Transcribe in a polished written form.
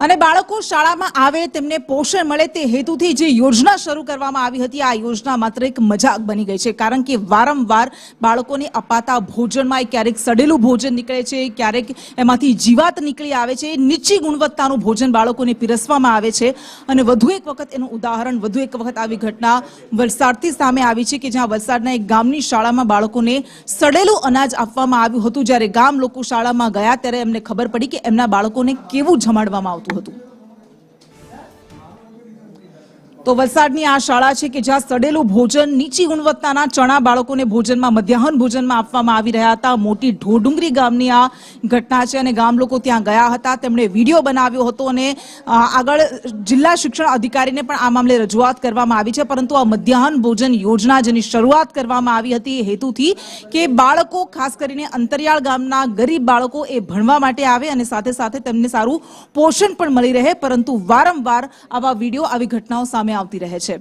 અને બાળકો શાળામાં આવે તેમને પોષણ મળે તે હેતુથી જે યોજના શરૂ કરવામાં આવી હતી આ યોજના માત્ર એક મજાક બની ગઈ છે, કારણ કે વારંવાર બાળકોને અપાતા ભોજનમાં ક્યારેક સડેલું ભોજન નીકળે છે, ક્યારેક એમાંથી જીવાત નીકળી આવે છે, નીચી ગુણવત્તાનું ભોજન બાળકોને પીરસવામાં આવે છે। અને વધુ એક વખત એનું ઉદાહરણ, વધુ એક વખત આવી ઘટના વલસાડથી સામે આવી છે કે જ્યાં વલસાડના એક ગામની શાળામાં બાળકોને સડેલું અનાજ આપવામાં આવ્યું હતું। જ્યારે ગામ લોકો શાળામાં ગયા ત્યારે એમને ખબર પડી કે એમના બાળકોને કેવું જમાડવામાં આવતું હતું। તો વલસાડની આ શાળા છે કે જ્યાં સડેલું ભોજન, નીચી ગુણવત્તાના ચણા બાળકોને ભોજનમાં, મધ્યાહન ભોજનમાં આપવામાં આવી રહ્યા હતા। મોટી ઢોડુંગરી ગામની આ ઘટના છે અને ગામ લોકો ત્યાં ગયા હતા, તેમણે વિડીયો બનાવ્યો હતો અને આગળ જિલ્લા શિક્ષણ અધિકારીને પણ આ મામલે રજૂઆત કરવામાં આવી છે। પરંતુ આ મધ્યાહન ભોજન યોજના જેની શરૂઆત કરવામાં આવી હતી એ હેતુથી કે બાળકો, ખાસ કરીને અંતરિયાળ ગામના ગરીબ બાળકો એ ભણવા માટે આવે અને સાથે સાથે તેમને સારું પોષણ પણ મળી રહે, પરંતુ વારંવાર આવા વિડીયો, આવી ઘટનાઓ સામે આવતી રહે છે।